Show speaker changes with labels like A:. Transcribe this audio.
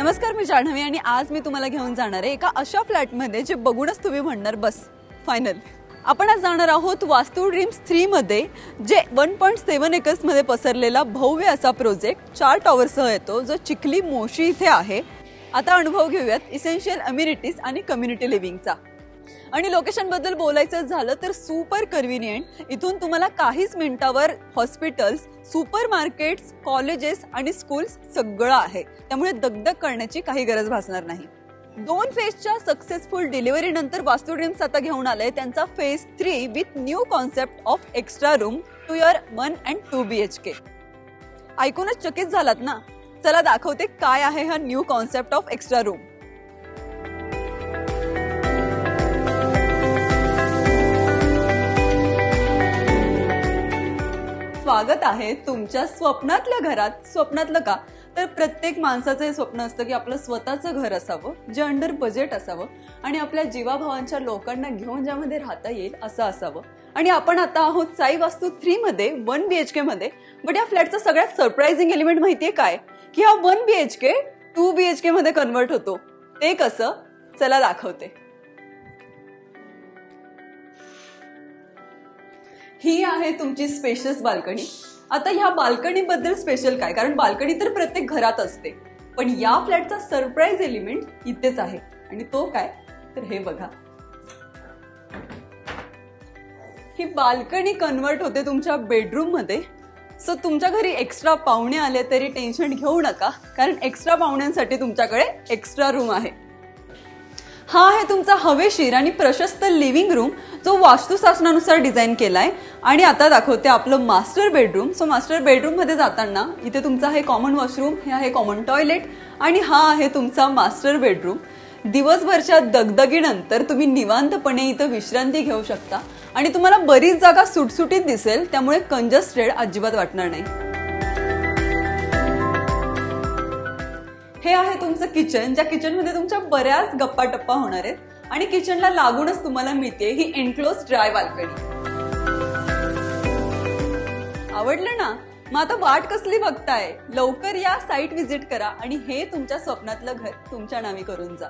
A: नमस्कार, मी जान्हवी आणि आज मी तुम्हाला घेऊन जाणार आहे एका अशा फ्लॅटमध्ये जे बघूनच तुम्ही म्हणणार बस फायनल. आपण आज जाणार आहोत वास्तू ड्रीम्स 3 मध्ये, जे 1.7 एकर्स मध्ये पसरलेला भव्य असा प्रोजेक्ट 4 टॉवरसह येतो, जो चिखली मोशी इथे आहे. आता अनुभव घेऊयात इसेन्शियल अम्युनिटीज आणि कम्युनिटी लिव्हिंगचा. आणि लोकेशन बद्दल बोलायचं झालं तर सुपर कन्व्हिनियंट. इथून तुम्हाला काहीच मिनिटावर हॉस्पिटल्स, सुपर मार्केट्स, कॉलेजेस आणि स्कूल्स सगळं आहे. त्यामुळे दगदग करण्याची काही गरज भासणार नाही. 2 फेजच्या सक्सेसफुल डिलिव्हरी नंतर वास्तू ड्रीम्स आता घेऊन आलंय त्यांचा phase 3 with new concept of extra room to your 1 and 2 BHK. ऐकूनच चकित झालात ना? चला दाखवते काय आहे हा new concept of extra room. स्वागत आहे तुमच्या स्वप्नातल्या घरात. स्वप्नातलं का? तर प्रत्येक माणसाचं हे स्वप्न असतं की आपलं स्वतःचं घर असावं, जे अंडर बजेट असावं आणि आपल्या जीवाभावांच्या लोकांना घेऊन ज्यामध्ये राहता येईल असं असावं. आणि आपण आता आहोत साई वास्तू 3 मध्ये 1 BHK मध्ये. बट या फ्लॅटचा सगळ्यात सरप्राइझिंग एलिमेंट माहितीये काय? की हा 1 BHK 2 BHK मध्ये कन्वर्ट होतो. ते कसं? चला दाखवते. ही आहे तुमची स्पेशियस बाल्कनी. आता ह्या बाल्कनी बद्दल स्पेशल काय? कारण बाल्कनी तर प्रत्येक घरात असते, पण या फ्लॅटचा सरप्राईज एलिमेंट इथेच आहे. आणि तो काय? तर हे बघा. ही बाल्कनी कन्वर्ट होते तुमच्या बेडरूम मध्ये. सो तुमच्या घरी एक्स्ट्रा पाहुणे आले तरी टेन्शन घेऊ नका, कारण एक्स्ट्रा पाहुण्यांसाठी तुमच्याकडे एक्स्ट्रा रूम आहे. हा आहे तुमचा हवेशीर आणि प्रशस्त लिव्हिंग रूम, जो वास्तुशास्त्रानुसार डिझाईन केलाय. आणि आता दाखवते आपलं master bedroom. So master bedroom मध्ये जाताना इथे तुमचा आहे कॉमन वॉशरूम, हे आहे कॉमन टॉयलेट आणि हा आहे तुमचा मास्टर बेडरूम. दिवसभरच्या दगदगीनंतर तुम्ही निवांतपणे इथं विश्रांती घेऊ शकता आणि तुम्हाला बरीच जागा सुटसुटीत दिसेल, त्यामुळे कंजस्टेड अजिबात वाटणार नाही. हे आहे तुमचं किचन, ज्या किचन मध्ये तुमच्या बऱ्याच गप्पा टप्पा होणार आहेत. आणि किचनला लागूनच तुम्हाला मिळते ही एनक्लोज ड्राय बाल्कनी. आवडलं ना? मग आता वाट कसली बघताय? लवकर या, साईट व्हिजिट करा आणि हे तुमच्या स्वप्नातलं घर तुमच्या नावी करून जा.